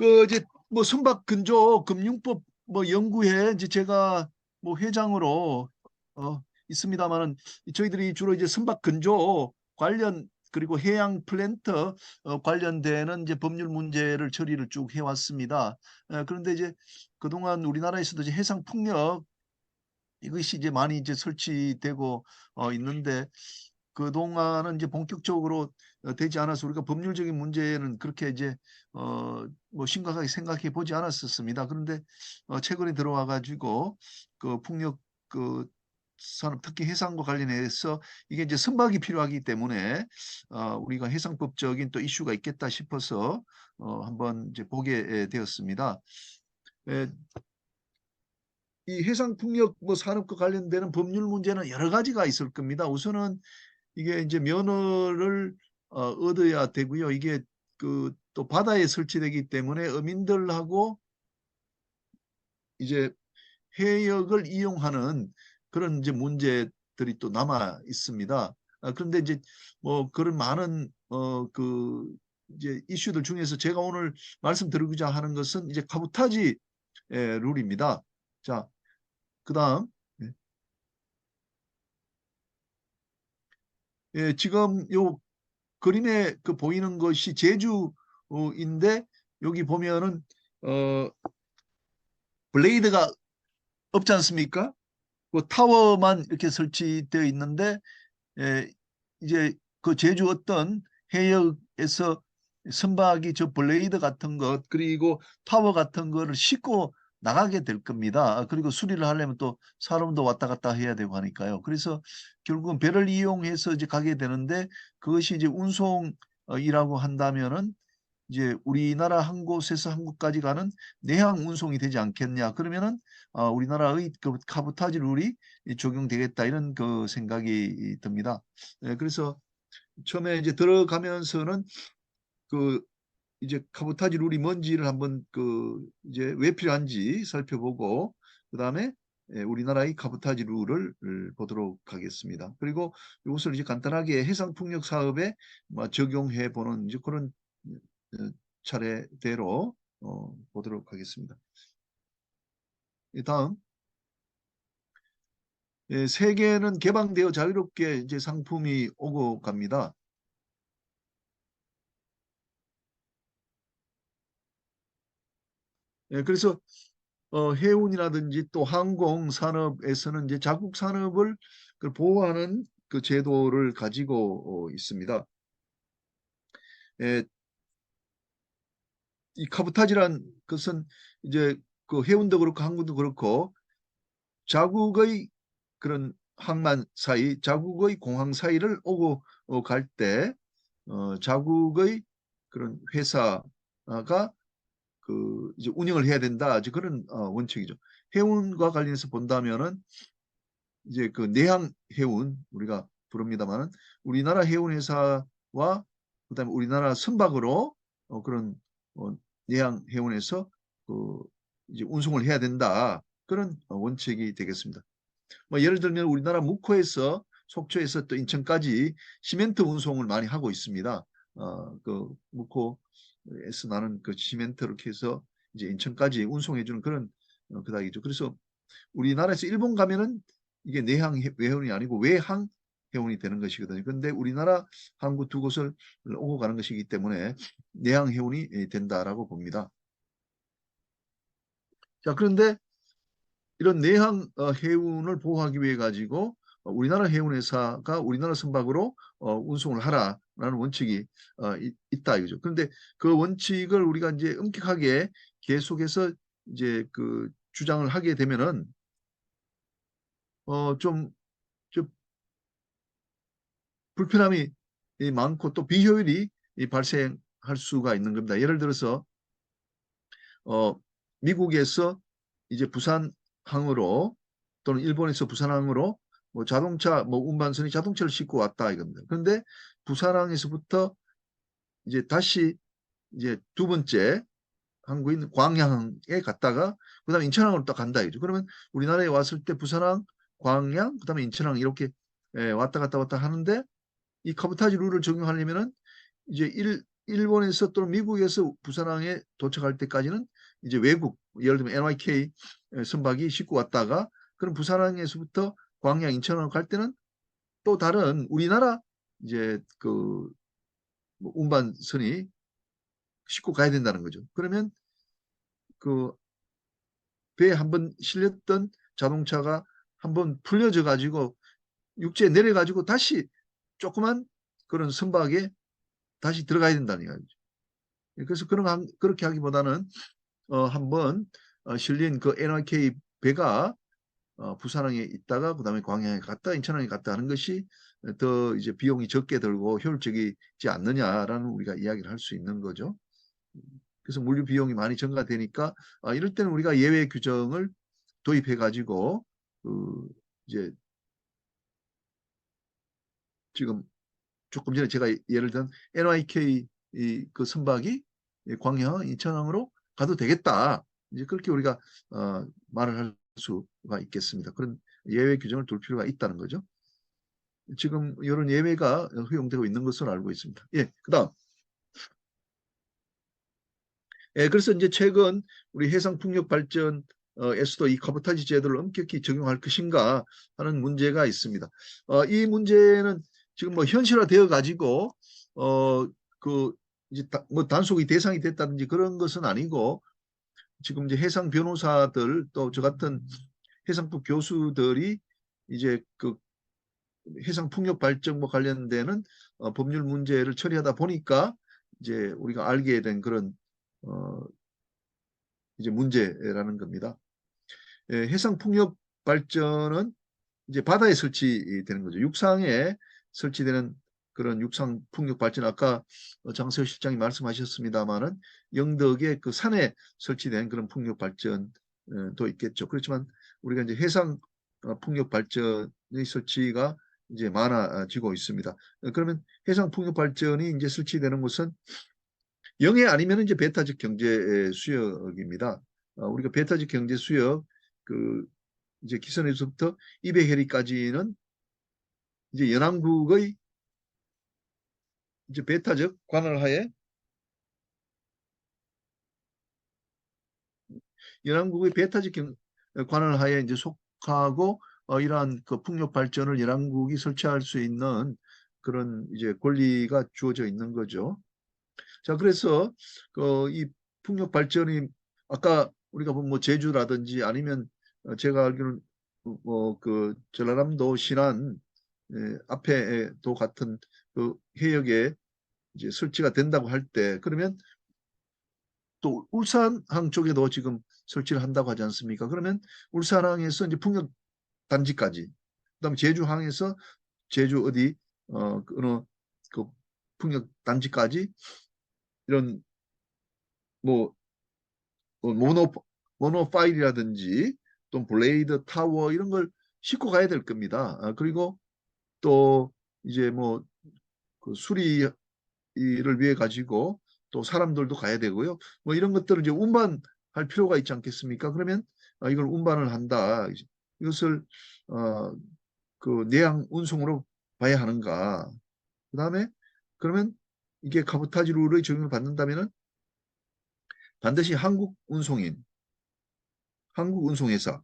그 이제 뭐 선박 근조 금융법 뭐 연구회 이제 제가 뭐 회장으로 있습니다만은 저희들이 주로 이제 선박 근조 관련 그리고 해양 플랜터 관련되는 이제 법률 문제를 처리를 쭉 해왔습니다. 그런데 이제 그동안 우리나라에서도 이제 해상 풍력 이것이 이제 많이 이제 설치되고 있는데 그동안은 이제 본격적으로 되지 않아서 우리가 법률적인 문제는 그렇게 이제 뭐 심각하게 생각해 보지 않았었습니다. 그런데 최근에 들어와 가지고 그 풍력 그 산업 특히 해상과 관련해서 이게 이제 선박이 필요하기 때문에 우리가 해상법적인 또 이슈가 있겠다 싶어서 한번 이제 보게 되었습니다. 에, 이 해상 풍력 뭐 산업과 관련되는 법률 문제는 여러 가지가 있을 겁니다. 우선은 이게 이제 면허를 얻어야 되고요. 이게 그 또 바다에 설치되기 때문에 어민들하고 이제 해역을 이용하는 그런 이제 문제들이 또 남아 있습니다. 그런데 이제 뭐 그런 많은 그 이제 이슈들 중에서 제가 오늘 말씀드리고자 하는 것은 이제 카보타지 룰입니다. 자, 그다음 지금 요 그림에 그 보이는 것이 제주인데 여기 보면은 어 블레이드가 없지 않습니까? 그 타워만 이렇게 설치되어 있는데 이제 그 제주 어떤 해역에서 선박이 저 블레이드 같은 것 그리고 타워 같은 거를 싣고 나가게 될 겁니다. 그리고 수리를 하려면 또 사람도 왔다 갔다 해야 되고 하니까요. 그래서 결국은 배를 이용해서 이제 가게 되는데 그것이 이제 운송이라고 한다면은 이제 우리나라 한 곳에서 한 곳까지 가는 내항 운송이 되지 않겠냐. 그러면은 우리나라의 그 카보타지 룰이 적용되겠다 이런 그 생각이 듭니다. 그래서 처음에 이제 들어가면서는 그 이제 카보타지 룰이 뭔지를 한번 그 이제 왜 필요한지 살펴보고 그다음에 우리나라의 카보타지 룰을 보도록 하겠습니다. 그리고 이것을 이제 간단하게 해상 풍력 사업에 적용해 보는 이제 그런 차례대로 보도록 하겠습니다. 다음 세계는 개방되어 자유롭게 이제 상품이 오고 갑니다. 그래서 해운이라든지 또 항공 산업에서는 이제 자국 산업을 보호하는 그 제도를 가지고 있습니다. 이 카보타지란 것은 이제 그 해운도 그렇고 항공도 그렇고 자국의 그런 항만 사이, 자국의 공항 사이를 오고 갈 때 자국의 그런 회사가 그 이제 운영을 해야 된다. 이제 그런 원칙이죠. 해운과 관련해서 본다면은 이제 그 내항 해운 우리가 부릅니다만은 우리나라 해운 회사와 그다음에 우리나라 선박으로 그런 내항 해운에서 그 이제 운송을 해야 된다. 그런 원칙이 되겠습니다. 뭐 예를 들면 우리나라 묵호에서 속초에서 또 인천까지 시멘트 운송을 많이 하고 있습니다. 그 묵호에서 나는 그 시멘트를 이렇게 해서 이제 인천까지 운송해주는 그런 그다이죠. 그래서 우리나라에서 일본 가면은 이게 내항 해운이 아니고 외항 해운이 되는 것이거든요. 그런데 우리나라 항구 두 곳을 오고 가는 것이기 때문에 내항 해운이 된다라고 봅니다. 자, 그런데 이런 내항 해운을 보호하기 위해 가지고 우리나라 해운회사가 우리나라 선박으로 운송을 하라라는 원칙이 있다 이거죠. 그런데 그 원칙을 우리가 이제 엄격하게 계속해서 이제 그 주장을 하게 되면은 좀 불편함이 많고 또 비효율이 발생할 수가 있는 겁니다. 예를 들어서 어, 미국에서 이제 부산항으로 또는 일본에서 부산항으로 뭐 자동차 뭐 운반선이 자동차를 싣고 왔다 이겁니다. 그런데 부산항에서부터 이제 다시 이제 두 번째 항구인 광양에 갔다가 그다음에 인천항으로 딱 간다 이죠. 그러면 우리나라에 왔을 때 부산항, 광양, 그다음에 인천항 이렇게 왔다 갔다 하는데 이 카보타지 룰을 적용하려면은 이제 일본에서 또는 미국에서 부산항에 도착할 때까지는 이제 외국, 예를 들면 NYK 선박이 싣고 왔다가, 그럼 부산항에서부터 광양, 인천항 갈 때는 또 다른 우리나라 이제 그 운반선이 싣고 가야 된다는 거죠. 그러면 그 배에 한번 실렸던 자동차가 한번 풀려져 가지고 육지에 내려 가지고 다시 조그만 그런 선박에 다시 들어가야 된다는 이야기죠. 그래서 그렇게 하기보다는 한번 실린 그 NYK 배가 부산항에 있다가 그다음에 광양에 갔다 인천항에 갔다 하는 것이 더 이제 비용이 적게 들고 효율적이지 않느냐라는 우리가 이야기를 할 수 있는 거죠. 그래서 물류 비용이 많이 증가되니까 이럴 때는 우리가 예외 규정을 도입해 가지고 그 이제 지금 조금 전에 제가 예를 든 NYK 그 선박이 광양 인천항으로 가도 되겠다. 이제 그렇게 우리가 말을 할 수가 있겠습니다. 그런 예외 규정을 둘 필요가 있다는 거죠. 지금 이런 예외가 허용되고 있는 것으로 알고 있습니다. 예, 그다음. 예, 그래서 이제 최근 우리 해상 풍력 발전에서도 이 카보타지 제도를 엄격히 적용할 것인가 하는 문제가 있습니다. 이 문제는 지금 뭐 현실화되어 가지고 그 이제 뭐 단속이 대상이 됐다든지 그런 것은 아니고, 지금 이제 해상 변호사들 또 저 같은 해상부 교수들이 이제 그 해상 풍력 발전 뭐 관련되는 법률 문제를 처리하다 보니까 이제 우리가 알게 된 그런 어, 이제 문제라는 겁니다. 해상 풍력 발전은 이제 바다에 설치되는 거죠. 육상에 설치되는 그런 육상 풍력 발전, 아까 장세호 실장이 말씀하셨습니다만은 영덕의 그 산에 설치된 그런 풍력 발전도 있겠죠. 그렇지만 우리가 이제 해상 풍력 발전의 설치가 이제 많아지고 있습니다. 그러면 해상 풍력 발전이 이제 설치되는 곳은 영해 아니면 이제 배타적 경제 수역입니다. 우리가 배타적 경제 수역 그 이제 기선에서부터 200해리까지는 이제 연안국의 이제 배타적 관할 하에 연안국의 배타적 관할 하에 이제 속하고 이러한 그 풍력 발전을 연안국이 설치할 수 있는 그런 이제 권리가 주어져 있는 거죠. 자, 그래서 이 풍력 발전이 아까 우리가 보면 뭐 제주라든지 아니면 제가 알기로는 뭐그 전라남도 신안 앞에도 같은 그 해역에 이제 설치가 된다고 할 때, 그러면 또 울산항 쪽에도 지금 설치를 한다고 하지 않습니까? 그러면 울산항에서 이제 풍력 단지까지, 그다음에 제주항에서 제주 어디 어느 그 풍력 단지까지 이런 뭐 모노파일이라든지 또 블레이드 타워 이런 걸 싣고 가야 될 겁니다. 그리고 또 이제 뭐 그 수리를 위해 가지고 또 사람들도 가야 되고요. 뭐 이런 것들을 이제 운반할 필요가 있지 않겠습니까? 그러면 이걸 운반을 한다. 이것을 어, 그 내양 운송으로 봐야 하는가? 그다음에 그러면 이게 카보타지 룰의 적용을 받는다면은 반드시 한국 운송인, 한국 운송회사,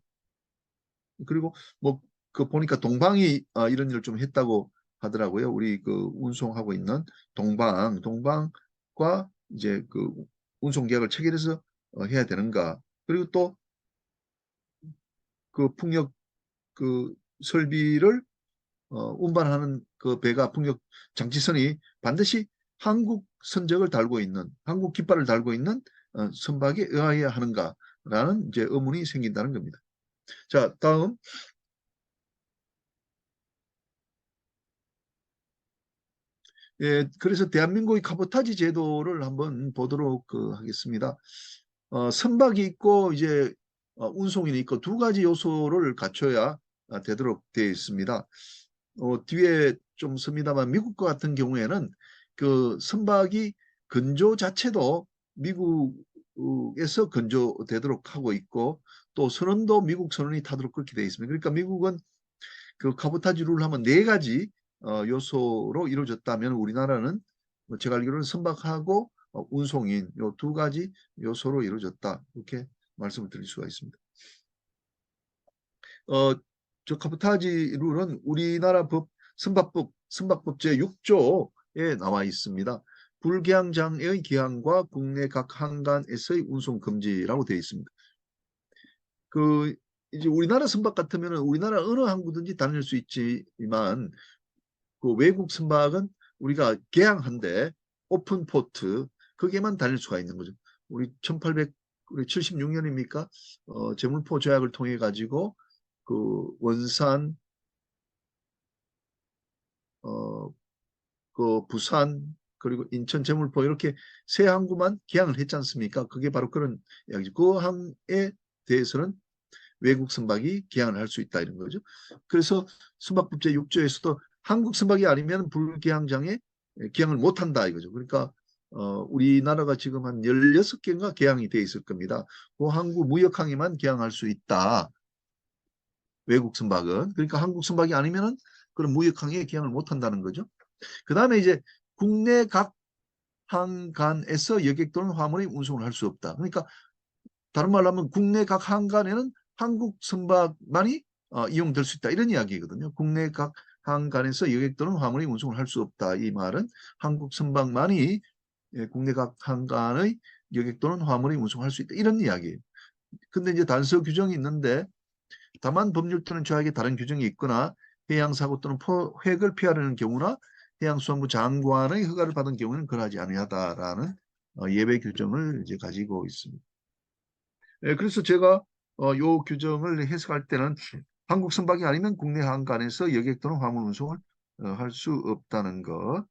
그리고 뭐 그 보니까 동방이 이런 일을 좀 했다고 하더라고요. 우리 그 운송하고 있는 동방과 이제 그 운송 계약을 체결해서 해야 되는가. 그리고 또 그 풍력 그 설비를 운반하는 그 배가 풍력 장치선이 반드시 한국 선적을 달고 있는, 한국 깃발을 달고 있는 선박에 의하여야 하는가라는 이제 의문이 생긴다는 겁니다. 자, 다음. 예, 그래서 대한민국의 카보타지 제도를 한번 보도록 하겠습니다. 선박이 있고 이제 운송인이 있고 두 가지 요소를 갖춰야 되도록 되어 있습니다. 뒤에 좀 씁니다만 미국과 같은 경우에는 그 선박이 건조 자체도 미국에서 건조되도록 하고 있고, 또 선원도 미국 선원이 타도록 그렇게 되어 있습니다. 그러니까 미국은 그 카보타지 룰을 하면 네 가지 요소로 이루어졌다면 우리나라는 뭐 제가 알기로는 선박하고 운송인 요 두 가지 요소로 이루어졌다. 이렇게 말씀을 드릴 수가 있습니다. 저 카보타지 룰은 우리나라 선박법 제6조에 나와 있습니다. 불개항장의 기항과 국내 각 항간에서의 운송 금지라고 되어 있습니다. 그 이제 우리나라 선박 같으면 우리나라 어느 항구든지 다닐 수 있지만 그 외국 선박은 우리가 개항한데 오픈 포트 거기에만 다닐 수가 있는 거죠. 우리 1876년입니까? 제물포 조약을 통해 가지고 그 원산, 어, 그 부산 그리고 인천 제물포 이렇게 세 항구만 개항을 했지 않습니까? 그게 바로 그런 이야기죠. 그 항에 대해서는 외국 선박이 개항을 할 수 있다 이런 거죠. 그래서 선박법 제6조에서도 한국 선박이 아니면 불개항장에 개항을 못한다 이거죠. 그러니까 우리나라가 지금 한 16개인가 개항이 돼 있을 겁니다. 그 항구 무역항에만 개항할 수 있다. 외국 선박은. 그러니까 한국 선박이 아니면은 그런 무역항에 개항을 못한다는 거죠. 그 다음에 이제 국내 각 항간에서 여객 또는 화물의 운송을 할 수 없다. 그러니까 다른 말로 하면 국내 각 항간에는 한국 선박만이 이용될 수 있다. 이런 이야기거든요. 국내 각 항간에서 여객 또는 화물의 운송을 할 수 없다. 이 말은 한국 선박만이 국내 각 항간의 여객 또는 화물의 운송을 할 수 있다. 이런 이야기예요. 근데 이제 단서 규정이 있는데 다만 법률 또는 조약에 다른 규정이 있거나 해양사고 또는 획을 피하려는 경우나 해양수산부 장관의 허가를 받은 경우는 그러하지 아니하다라는 예외 규정을 이제 가지고 있습니다. 그래서 제가 요 규정을 해석할 때는 한국 선박이 아니면 국내 항간에서 여객 또는 화물 운송을 할 수 없다는 것.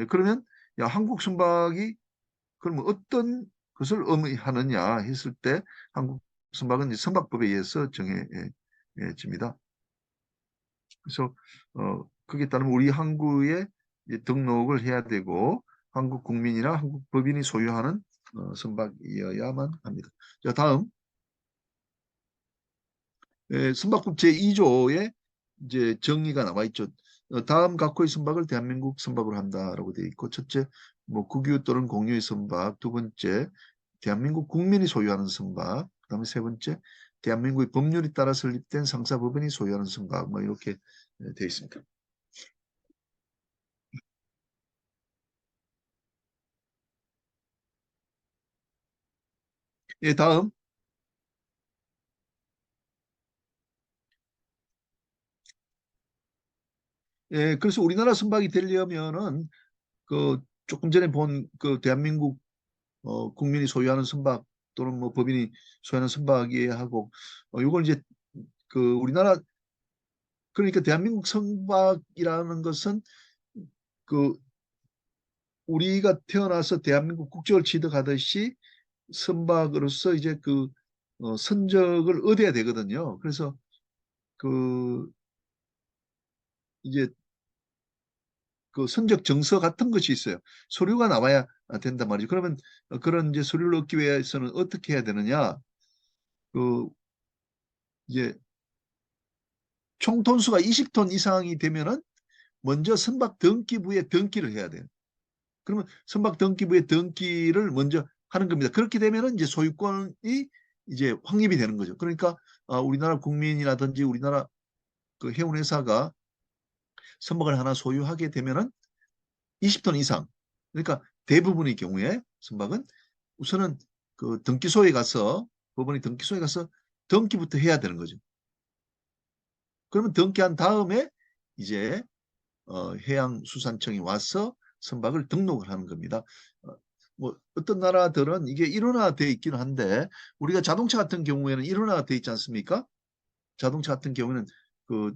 그러면 야, 한국 선박이 그러면 어떤 것을 의미하느냐 했을 때 한국 선박은 선박법에 의해서 정해집니다. 그래서 그게 따르면 우리 항구에 등록을 해야 되고 한국 국민이나 한국 법인이 소유하는 선박이어야만 합니다. 자, 다음 선박법 제2조에 이제 정의가 나와 있죠. 다음 각호의 선박을 대한민국 선박으로 한다라고 되어 있고 첫째 뭐 국유 또는 공유의 선박, 두 번째 대한민국 국민이 소유하는 선박, 그다음에 세 번째 대한민국의 법률에 따라 설립된 상사법인이 소유하는 선박 뭐 이렇게 되어 있습니다. 예, 다음. 예, 그래서 우리나라 선박이 되려면은 그 조금 전에 본 그 대한민국 국민이 소유하는 선박 또는 뭐 법인이 소유하는 선박이 하고 이걸 이제 그 우리나라 그러니까 대한민국 선박이라는 것은 그 우리가 태어나서 대한민국 국적을 취득하듯이 선박으로서 이제 그 선적을 얻어야 되거든요. 그래서 그 이제 그 선적 정서 같은 것이 있어요. 서류가 나와야 된단 말이죠. 그러면 그런 이제 서류를 얻기 위해서는 어떻게 해야 되느냐? 그 이제 총 톤수가 20톤 이상이 되면은 먼저 선박 등기부에 등기를 해야 돼요. 그러면 선박 등기부에 등기를 먼저 하는 겁니다. 그렇게 되면은 이제 소유권이 이제 확립이 되는 거죠. 그러니까 우리나라 국민이라든지 우리나라 그 해운회사가 선박을 하나 소유하게 되면은 20톤 이상. 그러니까 대부분의 경우에 선박은 우선은 그 등기소에 가서 법원이 등기소에 가서 등기부터 해야 되는 거죠. 그러면 등기한 다음에 이제 해양수산청이 와서 선박을 등록을 하는 겁니다. 뭐 어떤 나라들은 이게 일원화되어 있기는 한데 우리가 자동차 같은 경우에는 일원화되어 있지 않습니까? 자동차 같은 경우는 그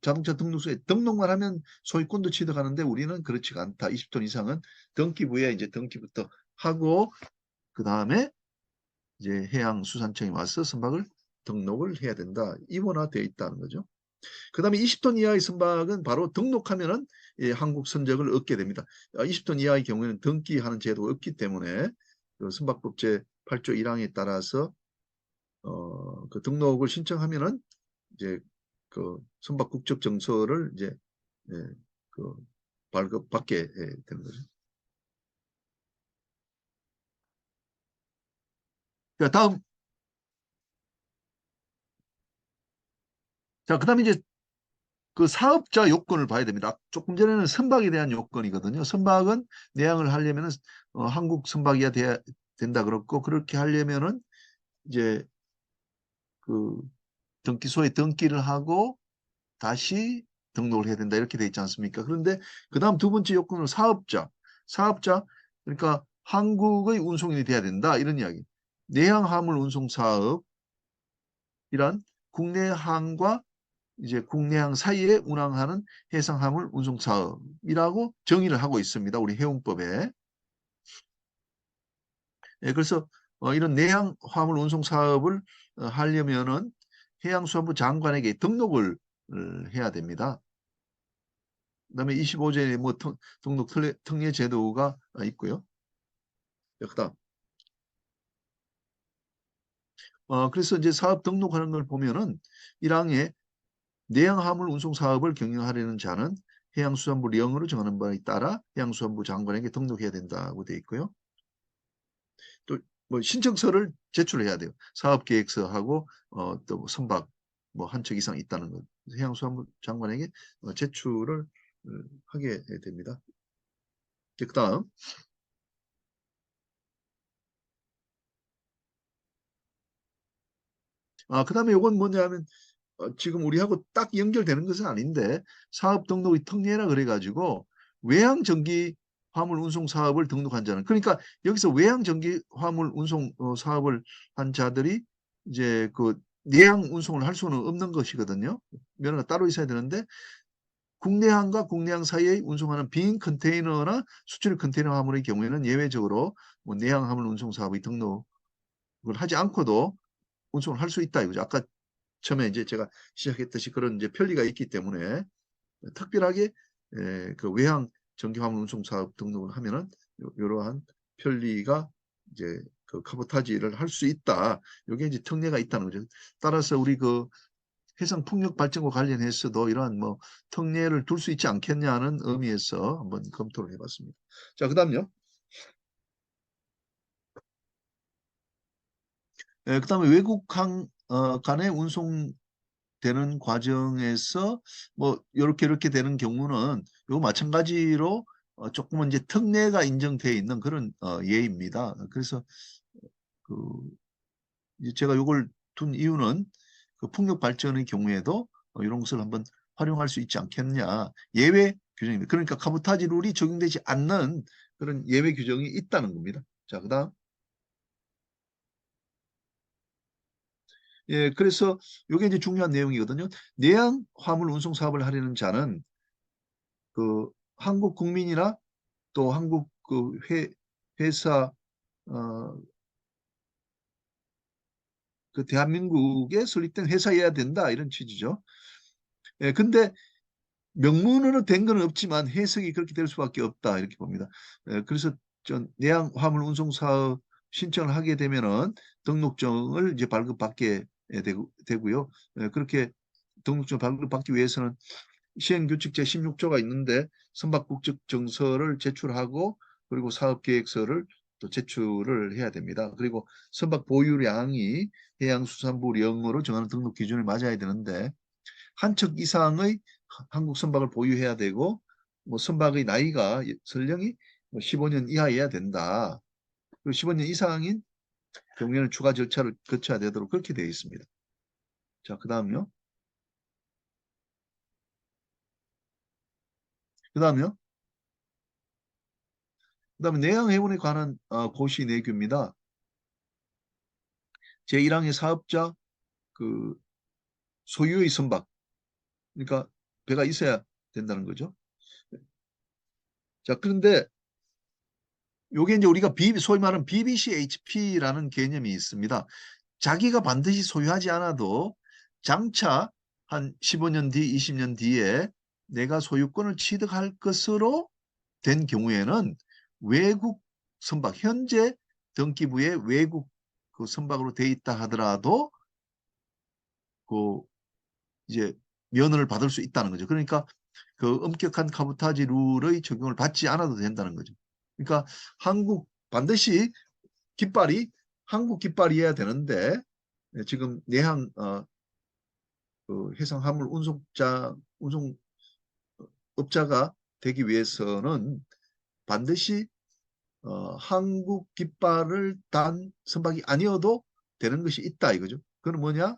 자동차 등록소에 등록만 하면 소유권도 취득하는데 우리는 그렇지가 않다. 20톤 이상은 등기부에 이제 등기부터 하고 그 다음에 이제 해양수산청이 와서 선박을 등록을 해야 된다. 입원화되어 있다는 거죠. 그 다음에 20톤 이하의 선박은 바로 등록하면은 한국 선적을 얻게 됩니다. 20톤 이하의 경우에는 등기하는 제도가 없기 때문에 그 선박법 제8조 1항에 따라서 그 등록을 신청하면은 이제 그 선박 국적 정서를 이제 예, 그 발급받게 되는 거죠. 자, 다음. 자, 그다음에 이제 그 사업자 요건을 봐야 됩니다. 조금 전에는 선박에 대한 요건이거든요. 선박은 내항을 하려면은 한국 선박이야 돼야 된다 그렇고, 그렇게 하려면은 이제 그 등기소에 등기를 하고 다시 등록을 해야 된다 이렇게 돼 있지 않습니까? 그런데 그다음 두 번째 요건은 사업자 그러니까 한국의 운송인이 돼야 된다 이런 이야기. 내항 화물 운송 사업이란 국내항과 이제 국내항 사이에 운항하는 해상 화물 운송 사업이라고 정의를 하고 있습니다. 우리 해운법에. 예, 그래서 이런 내항 화물 운송 사업을 하려면은 해양수산부 장관에게 등록을 해야 됩니다. 그다음에 25조에 뭐 등록 특례 제도가 있고요. 그다음 그래서 이제 사업 등록하는 걸 보면은 1항에 내양 화물 운송 사업을 경영하려는 자는 해양수산부 령으로 정하는 바에 따라 해양수산부 장관에게 등록해야 된다고 되어 있고요. 또 뭐 신청서를 제출해야 돼요. 사업계획서하고 또 뭐 선박 뭐 한 척 이상 있다는 것. 해양수산부 장관에게 제출을 하게 됩니다. 그다음 그다음에 이건 뭐냐면 지금 우리하고 딱 연결되는 것은 아닌데 사업 등록의 특례라 그래가지고 외항 전기 화물 운송 사업을 등록한 자는 그러니까 여기서 외항 전기 화물 운송 사업을 한 자들이 이제 그 내항 운송을 할 수는 없는 것이거든요. 면허가 따로 있어야 되는데 국내항과 국내항 사이에 운송하는 빈 컨테이너나 수출 컨테이너 화물의 경우에는 예외적으로 뭐 내항 화물 운송 사업의 등록을 하지 않고도 운송을 할 수 있다 이거죠. 아까 처음에 이제 제가 시작했듯이 그런 이제 편리가 있기 때문에 특별하게 그 외항 전기화물 운송 사업 등록을 하면은 이러한 편리가 이제 그 카보타지를 할 수 있다. 이게 이제 특례가 있다는 거죠. 따라서 우리 그 해상 풍력 발전과 관련해서도 이러한 뭐 특례를 둘 수 있지 않겠냐는 의미에서 한번 검토를 해봤습니다. 자, 그다음요. 그다음에 외국항 간의 운송 되는 과정에서 뭐 이렇게 되는 경우는 요 마찬가지로 조금은 이제 특례가 인정되어 있는 그런 예입니다. 그래서 그 이제 제가 요걸 둔 이유는 그 풍력 발전의 경우에도 이런 것을 한번 활용할 수 있지 않겠냐 예외 규정입니다. 그러니까 카보타지 룰이 적용되지 않는 그런 예외 규정이 있다는 겁니다. 자, 그다음 예, 그래서 요게 이제 중요한 내용이거든요. 내양 화물 운송 사업을 하려는 자는 그 한국 국민이나 또 한국 그 회사 어, 그 대한민국에 설립된 회사여야 된다 이런 취지죠. 예, 근데 명문으로 된 건 없지만 해석이 그렇게 될 수밖에 없다 이렇게 봅니다. 예, 그래서 전 내양 화물 운송 사업 신청을 하게 되면은 등록증을 이제 발급받게 되고요. 예, 그렇게 등록증 발급받기 위해서는 시행규칙 제16조가 있는데 선박국적 정서를 제출하고 그리고 사업계획서를 또 제출을 해야 됩니다. 그리고 선박 보유량이 해양수산부령으로 정하는 등록 기준을 맞아야 되는데 한 척 이상의 한국 선박을 보유해야 되고 뭐 선박의 나이가 설령이 뭐 15년 이하여야 된다. 그리고 15년 이상인 경우에는 추가 절차를 거쳐야 되도록 그렇게 되어 있습니다. 자, 그다음요. 그다음요. 그다음에 내양해운에 관한 고시 내규입니다. 제1항의 사업자 그 소유의 선박 그러니까 배가 있어야 된다는 거죠. 자, 그런데 요게 이제 우리가 소위 말하는 BBCHP라는 개념이 있습니다. 자기가 반드시 소유하지 않아도 장차 한 15년 뒤, 20년 뒤에 내가 소유권을 취득할 것으로 된 경우에는 외국 선박, 현재 등기부에 외국 그 선박으로 돼 있다 하더라도 그 이제 면허를 받을 수 있다는 거죠. 그러니까 그 엄격한 카보타지 룰의 적용을 받지 않아도 된다는 거죠. 그러니까 한국 반드시 깃발이 한국 깃발이어야 되는데 지금 내항 그 해상 화물 운송업자가 되기 위해서는 반드시 한국 깃발을 단 선박이 아니어도 되는 것이 있다 이거죠. 그건 뭐냐?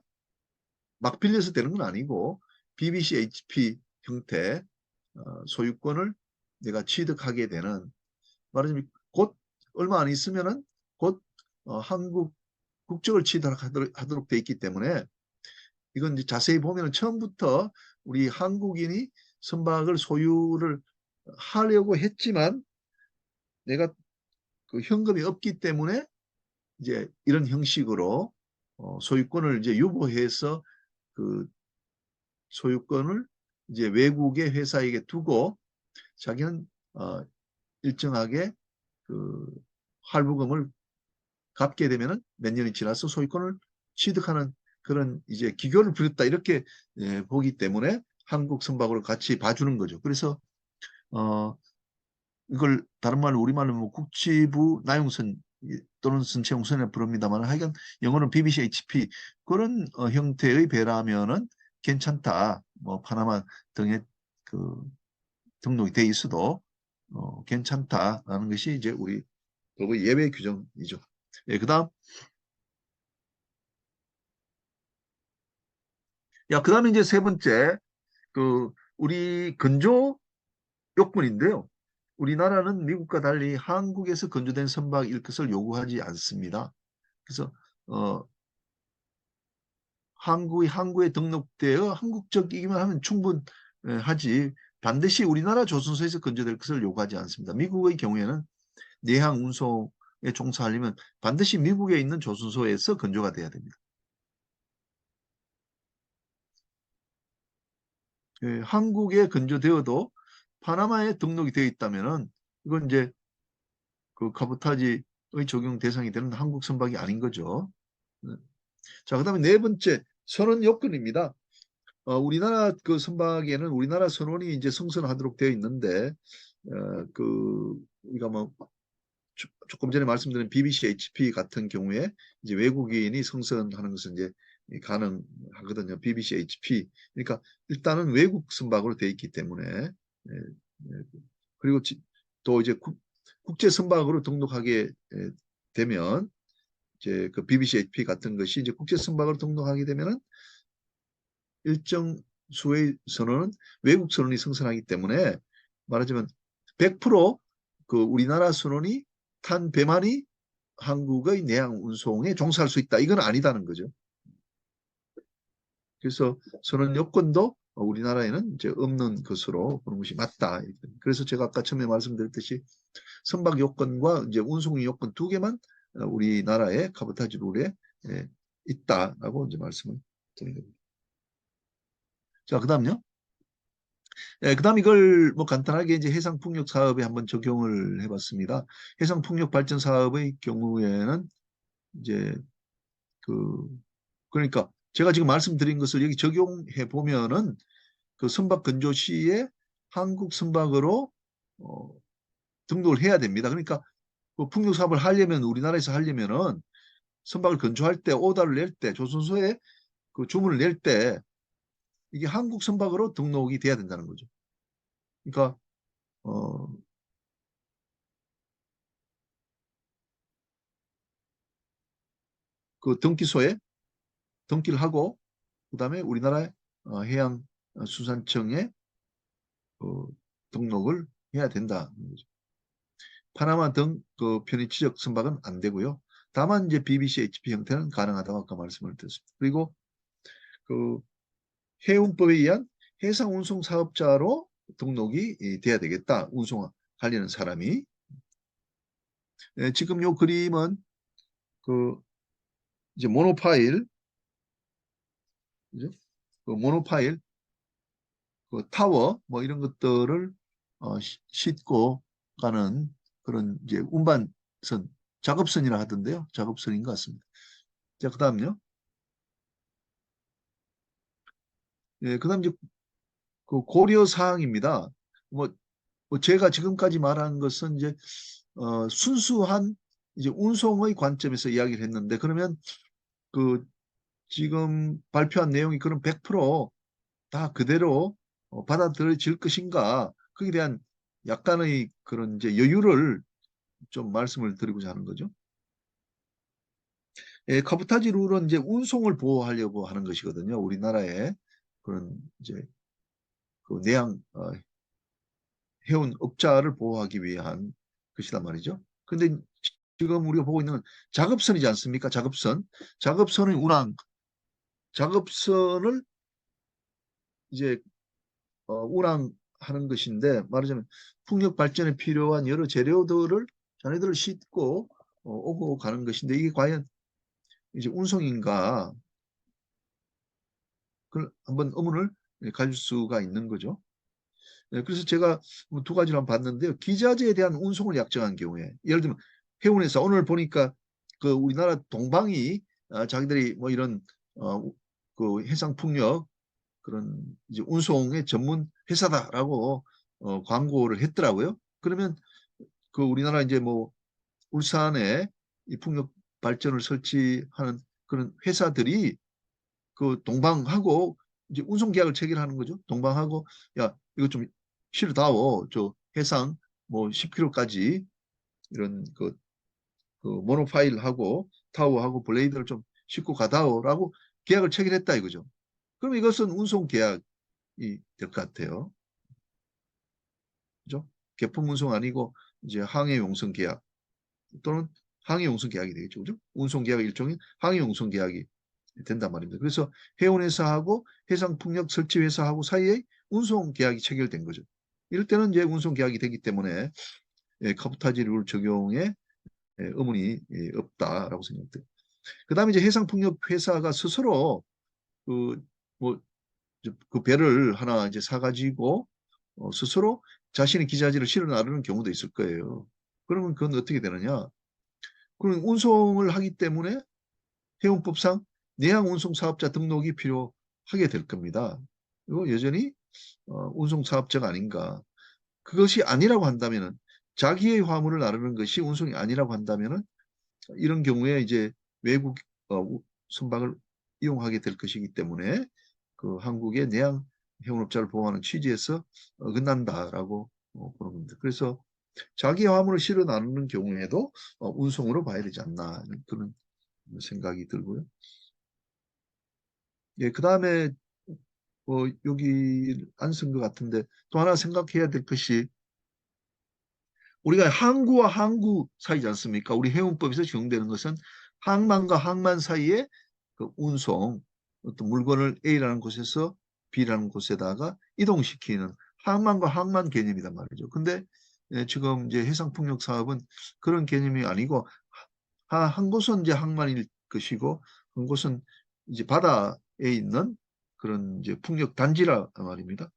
막 빌려서 되는 건 아니고 BBC HP 형태 소유권을 내가 취득하게 되는, 말하자면 곧 얼마 안 있으면은 곧 한국 국적을 취득하도록 돼 있기 때문에 이건 이제 자세히 보면은 처음부터 우리 한국인이 선박을 소유를 하려고 했지만 내가 그 현금이 없기 때문에 이제 이런 형식으로 소유권을 이제 유보해서 그 소유권을 이제 외국의 회사에게 두고 자기는 일정하게 그 할부금을 갚게 되면은 몇 년이 지나서 소유권을 취득하는 그런 이제 기교를 부렸다 이렇게 보기 때문에 한국 선박으로 같이 봐주는 거죠. 그래서 어, 이걸 다른 말로 우리말로 뭐 국지부 나용선 또는 선체용선이라 부릅니다만 하여간 영어는 BBC HP 그런 형태의 배라면은 괜찮다. 뭐 파나마 등에 그 등록이 돼 있어도 괜찮다라는 것이 이제 우리 법의 예외 규정이죠. 예, 그다음 그다음에 이제 세 번째 우리 건조 요건인데요. 우리나라는 미국과 달리 한국에서 건조된 선박일 것을 요구하지 않습니다. 그래서 어, 항구에 등록되어 한국적이기만 하면 충분하지 반드시 우리나라 조선소에서 건조될 것을 요구하지 않습니다. 미국의 경우에는 내항 운송에 종사하려면 반드시 미국에 있는 조선소에서 건조가 돼야 됩니다. 한국에 건조되어도 파나마에 등록이 되어 있다면은 이건 이제 그 카보타지의 적용 대상이 되는 한국 선박이 아닌 거죠. 네. 자, 그다음에 네 번째 선원 요건입니다. 우리나라 그 선박에는 우리나라 선원이 이제 승선하도록 되어 있는데 우리가 뭐 조금 전에 말씀드린 BBC HP 같은 경우에 이제 외국인이 승선하는 것은 이제 가능하거든요. BBC HP. 그러니까 일단은 외국 선박으로 되어 있기 때문에 그리고 또 이제 국제 선박으로 등록하게 되면 이제 그 BBC HP 같은 것이 이제 국제 선박으로 등록하게 되면은 일정 수의 선원은 외국 선원이 승선하기 때문에 말하자면 100%그 우리나라 선원이 탄 배만이 한국의 내양 운송에 종사할 수 있다. 이건 아니다는 거죠. 그래서 선원 여건도 우리나라에는 이제 없는 것으로 보는 것이 맞다. 그래서 제가 아까 처음에 말씀드렸듯이 선박 요건과 이제 운송 요건 두 개만 우리나라의 카보타지 룰에 있다라고 이제 말씀을 드린 겁니다. 자, 그다음요. 그다음 이걸 뭐 간단하게 이제 해상풍력 사업에 한번 적용을 해봤습니다. 해상풍력 발전 사업의 경우에는 이제 그 그러니까 제가 지금 말씀드린 것을 여기 적용해 보면은 그 선박 건조 시에 한국 선박으로 어, 등록을 해야 됩니다. 그러니까 그 풍력 사업을 하려면 우리나라에서 하려면은 선박을 건조할 때 오다를 낼 때 조선소에 그 주문을 낼 때 이게 한국 선박으로 등록이 돼야 된다는 거죠. 그러니까 어, 그 등기소에 등기를 하고 그다음에 우리나라 해양수산청에 등록을 해야 된다. 파나마 등 그 편의지적 선박은 안 되고요. 다만 이제 BBC HP 형태는 가능하다고 아까 말씀을 드렸습니다. 그리고 그 해운법에 의한 해상운송 사업자로 등록이 돼야 되겠다. 운송하려는 사람이. 지금 요 그림은 그 이제 모노파일, 그죠? 그 모노파일, 그 타워 뭐 이런 것들을 싣고 가는 그런 이제 운반선, 작업선이라 하던데요. 작업선인 것 같습니다. 자, 그다음요. 그다음 이제 그 고려 사항입니다. 뭐, 제가 지금까지 말한 것은 이제 순수한 이제 운송의 관점에서 이야기를 했는데 그러면 그 지금 발표한 내용이 그럼 100%다 그대로 받아들여질 것인가? 거기에 대한 약간의 그런 이제 여유를 좀 말씀을 드리고자 하는 거죠. 예, 카보타지 룰은 이제 운송을 보호하려고 하는 것이거든요. 우리나라의 그런 이제 그 내양 해운 업자를 보호하기 위한 것이란 말이죠. 근데 지금 우리가 보고 있는 건 작업선이지 않습니까? 작업선. 작업선의 운항, 작업선을 이제 운항하는 것인데 말하자면 풍력 발전에 필요한 여러 재료들을 자네들을 싣고 오고 가는 것인데 이게 과연 이제 운송인가? 그걸 한번 의문을 가질 수가 있는 거죠. 네, 그래서 제가 두 가지를 한번 봤는데요. 기자재에 대한 운송을 약정한 경우에 예를 들면 해운에서 오늘 보니까 그 우리나라 동방이 자기들이 뭐 이런 그 해상풍력 그런 이제 운송의 전문 회사다라고 광고를 했더라고요. 그러면 그 우리나라 이제 뭐 울산에 이 풍력 발전을 설치하는 그런 회사들이 그 동방하고 이제 운송 계약을 체결하는 거죠. 동방하고 야 이거 좀 실어다오. 저 해상 뭐 10km까지 이런 그 모노파일하고 타워하고 블레이드를 좀 싣고 가다오라고 계약을 체결했다 이거죠. 그럼 이것은 운송 계약이 될 것 같아요. 그죠? 개품 운송 아니고 이제 항해 용선 계약 또는 항해 용선 계약이 되겠죠. 그죠? 운송 계약 일종의 항해 용선 계약이 된단 말입니다. 그래서 해운회사하고 해상풍력 설치회사하고 사이에 운송 계약이 체결된 거죠. 이럴 때는 이제 운송 계약이 되기 때문에 카보타지 룰 적용에 의문이 없다라고 생각돼요. 그다음에 이제 해상풍력 회사가 스스로 그뭐 그 배를 하나 이제 사가지고 스스로 자신의 기자재를 실어 나르는 경우도 있을 거예요. 그러면 그건 어떻게 되느냐? 그럼 운송을 하기 때문에 해운법상 내양 운송 사업자 등록이 필요하게 될 겁니다. 이거 여전히 운송 사업자가 아닌가. 그것이 아니라고 한다면은 자기의 화물을 나르는 것이 운송이 아니라고 한다면은 이런 경우에 이제 외국 선박을 이용하게 될 것이기 때문에 그 한국의 내양 해운업자를 보호하는 취지에서 어긋난다라고 보는 겁니다. 그래서 자기 화물을 실어 나르는 경우에도 운송으로 봐야 되지 않나 그런 생각이 들고요. 예, 그 다음에 여기 안 쓴 것 같은데 또 하나 생각해야 될 것이 우리가 항구와 항구 사이지 않습니까? 우리 해운법에서 적용되는 것은 항만과 항만 사이의 그 운송, 어떤 물건을 A라는 곳에서 B라는 곳에다가 이동시키는 항만과 항만 개념이란 말이죠. 근데 지금 이제 해상풍력 사업은 그런 개념이 아니고 한 곳은 이제 항만일 것이고 한 곳은 이제 바다에 있는 그런 이제 풍력 단지라 말입니다.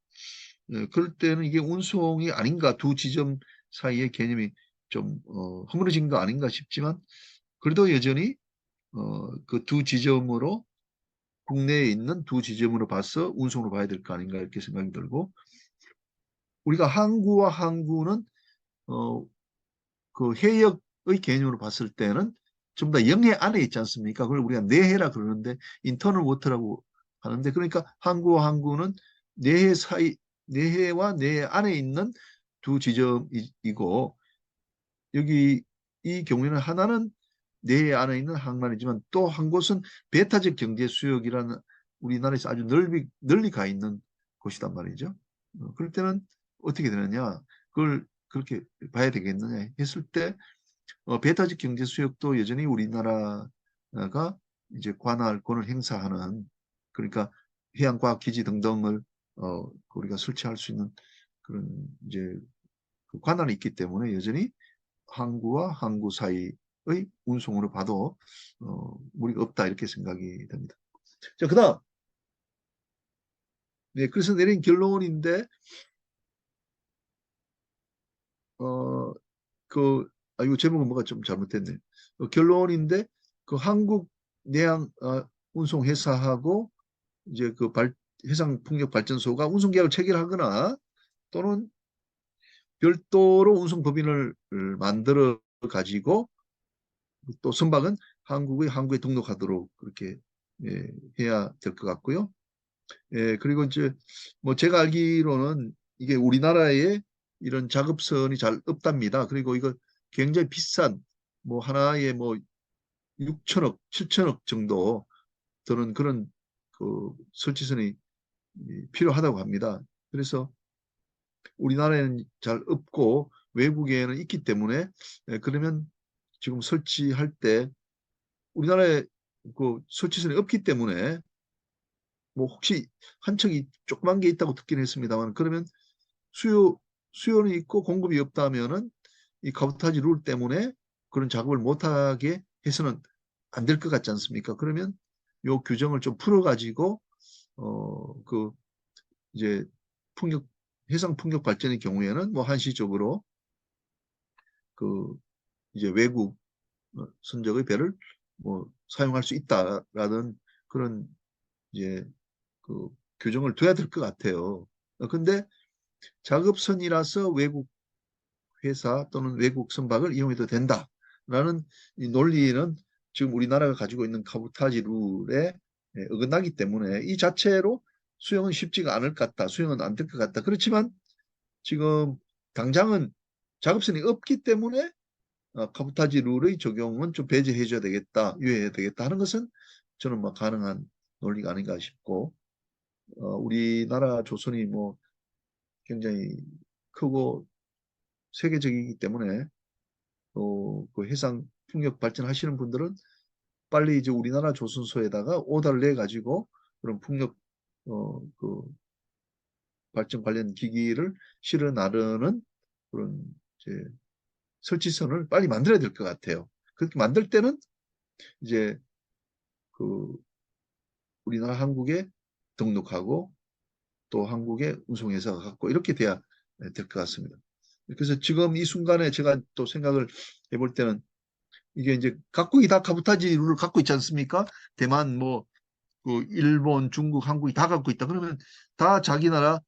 그럴 때는 이게 운송이 아닌가 두 지점 사이의 개념이 좀 허물어진 거 아닌가 싶지만 그래도 여전히 그 두 지점으로 국내에 있는 두 지점으로 봐서 운송으로 봐야 될 거 아닌가 이렇게 생각이 들고 우리가 항구와 항구는 어, 그 해역의 개념으로 봤을 때는 좀 더 영해 안에 있지 않습니까? 그걸 우리가 내해라 그러는데 인터널 워터라고 하는데 그러니까 항구와 항구는 내해 사이 내해와 내해 안에 있는 두 지점이고 여기 이 경우에는 하나는 내해 안에 있는 항만이지만 또 한 곳은 배타적 경제 수역이라는 우리나라에서 아주 널리 가 있는 곳이단 말이죠. 그럴 때는 어떻게 되느냐? 그걸 그렇게 봐야 되겠느냐 했을 때 배타적 경제 수역도 여전히 우리나라가 이제 관할권을 행사하는 그러니까 해양과학기지 등등을 우리가 설치할 수 있는 그런 이제 그 관할이 있기 때문에 여전히 항구와 항구 사이의 운송으로 봐도 무리가 없다 이렇게 생각이 됩니다. 자, 그다음 네, 그래서 내린 결론인데 어, 그 이거 제목은 뭐가 좀 잘못됐네. 결론인데 그 한국 내양 운송 회사하고 이제 그 해상 풍력 발전소가 운송 계약을 체결하거나 또는 별도로 운송 법인을 만들어 가지고 또 선박은 한국에 등록하도록 그렇게 해야 될 것 같고요. 그리고 이제 뭐 제가 알기로는 이게 우리나라에 이런 작업선이 잘 없답니다. 그리고 이거 굉장히 비싼 뭐 하나에 뭐 6천억, 7천억 정도 드는 그런 그 설치선이 필요하다고 합니다. 그래서 우리나라에는 잘 없고 외국에는 있기 때문에 그러면 지금 설치할 때 우리나라에 그 설치선이 없기 때문에 뭐 혹시 한 척이 조그만 게 있다고 듣긴 했습니다만 그러면 수요 수요는 있고 공급이 없다면은 이 카보타지 룰 때문에 그런 작업을 못하게 해서는 안 될 것 같지 않습니까? 그러면 요 규정을 좀 풀어가지고 그 이제 풍력 해상 풍력 발전의 경우에는 뭐 한시적으로 그 이제 외국 선적의 배를 뭐 사용할 수 있다라는 그런 이제 그 규정을 둬야 될 것 같아요. 근데 작업선이라서 외국 회사 또는 외국 선박을 이용해도 된다라는 이 논리는 지금 우리나라가 가지고 있는 카보타지 룰에 어긋나기 때문에 이 자체로 수용은 쉽지가 않을 것 같다. 수용은 안 될 것 같다. 그렇지만 지금 당장은 작업선이 없기 때문에 카보타지 룰의 적용은 좀 배제해 줘야 되겠다. 유예해야 되겠다 하는 것은 저는 뭐 가능한 논리가 아닌가 싶고 우리나라 조선이 뭐 굉장히 크고 세계적이기 때문에 그 해상 풍력 발전하시는 분들은 빨리 이제 우리나라 조선소에다가 오다를 내 가지고 그런 풍력 그 발전 관련 기기를 실어 나르는 그런 이제 설치선을 빨리 만들어야 될 것 같아요. 그렇게 만들 때는 이제 그 우리나라 한국에 등록하고 또 한국에 운송회사가 갖고 이렇게 돼야 될 것 같습니다. 그래서 지금 이 순간에 제가 또 생각을 해볼 때는 이게 이제 각국이 다 카보타지 룰을 갖고 있지 않습니까? 대만, 뭐, 그 일본, 중국, 한국이 다 갖고 있다. 그러면 다 자기 나라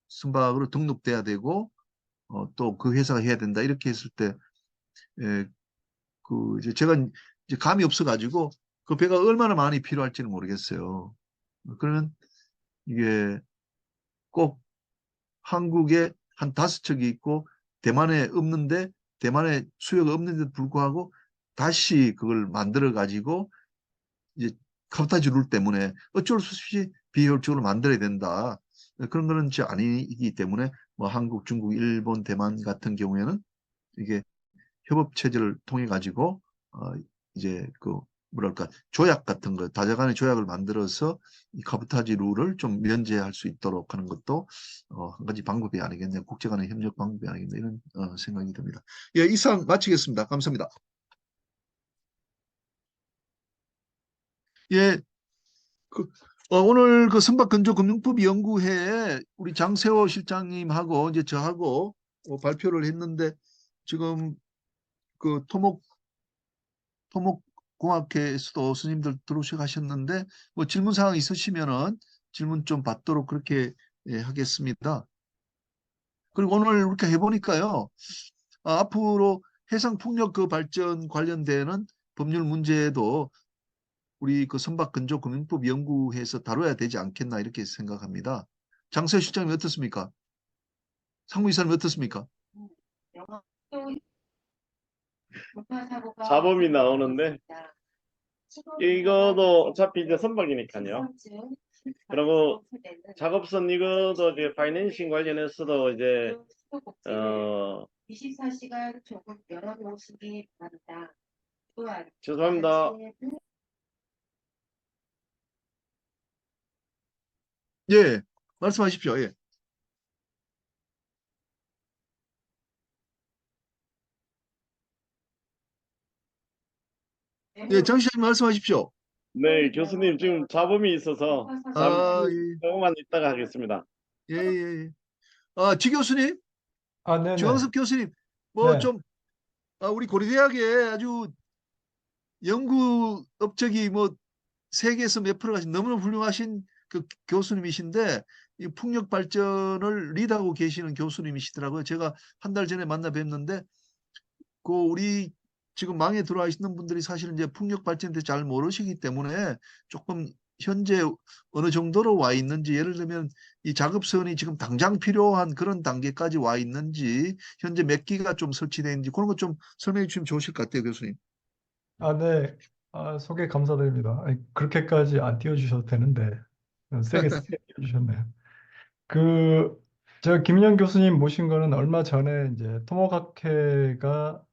선박으로 등록돼야 되고, 또 그 회사가 해야 된다. 이렇게 했을 때, 그 이제 제가 이제 감이 없어가지고 그 배가 얼마나 많이 필요할지는 모르겠어요. 그러면 이게 꼭 한국에 한 5척이 있고 대만에 없는데 대만에 수요가 없는데도 불구하고 다시 그걸 만들어 가지고 이제 카보타지 룰 때문에 어쩔 수 없이 비효율적으로 만들어야 된다. 그런 거는 진짜 아니기 때문에 뭐 한국, 중국, 일본, 대만 같은 경우에는 이게 협업 체제를 통해 가지고 이제 그 뭐랄까 조약 같은 거 다자간의 조약을 만들어서 이 카보타지 룰을 좀 면제할 수 있도록 하는 것도 한 가지 방법이 아니겠네요. 국제간의 협력 방법이 아니겠네 이런 생각이 듭니다. 예, 이상 마치겠습니다. 감사합니다. 예, 그, 오늘 그 선박건조금융법 연구회에 우리 장세호 실장님하고 이제 저하고 발표를 했는데 지금 그 토목공학회에서도 스님들 들어오셔 가셨는데 뭐 질문 사항 있으시면은 질문 좀 받도록 그렇게 하겠습니다. 그리고 오늘 이렇게 해보니까요. 앞으로 해상 풍력 그 발전 관련되는 법률 문제도 우리 그 선박근조금융법 연구회에서 다뤄야 되지 않겠나 이렇게 생각합니다. 장세 실장님 어떻습니까? 상무이사님 어떻습니까? 자범이 나오는데 이거도 어차피 이제 선박이니까요. 그리고 작업선 이거도 이제 파이낸싱 관련해서도 이제 24시간 조금 열어놓으시기 바랍니다. 또한 죄송합니다. 예, 말씀하십시오. 예, 예, 장 실장님 말씀하십시오. 네, 교수님 지금 잡음이 있어서 잠시 예, 조금만 있다가 하겠습니다. 예, 예. 지 교수님, 아, 네네. 주광석 교수님, 뭐 네. 좀, 우리 고려대학에 아주 연구 업적이 뭐 세계에서 몇 프로가 너무나 훌륭하신 그 교수님이신데 이 풍력 발전을 리드하고 계시는 교수님이시더라고요. 제가 한 달 전에 만나 뵀는데 그 우리 지금 망에 들어와 있는 분들이 사실은 이제 풍력 발전에 대해 잘 모르시기 때문에 조금 현재 어느 정도로 와 있는지, 예를 들면 이 작업선이 지금 당장 필요한 그런 단계까지 와 있는지, 현재 몇 기가 좀 설치되어 있는지 그런 것 좀 설명해 주시면 좋으실 것 같아요, 교수님. 네. 소개 감사드립니다. 아니, 그렇게까지 안 띄워주셔도 되는데 세게 띄워주셨네요. 그, 제가 김인영 교수님 모신 거는 얼마 전에 이제 토목학회가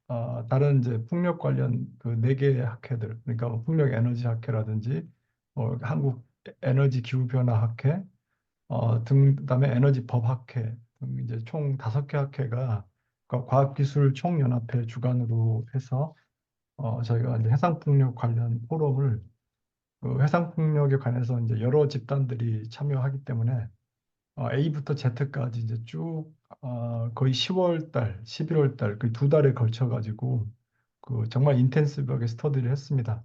다른 이제 풍력 관련 그 네 개의 학회들, 그러니까 뭐 풍력 에너지 학회라든지 한국 에너지 기후 변화 학회 그다음에 에너지 법 학회 등 이제 총 다섯 개 학회가 그 과학기술 총연합회 주관으로 해서 저희가 이제 해상풍력 관련 포럼을 그 해상풍력에 관해서 이제 여러 집단들이 참여하기 때문에 A부터 Z까지 이제 쭉 거의 10월 달, 11월 달, 그 두 달에 걸쳐 가지고 그 정말 인텐시브하게 스터디를 했습니다.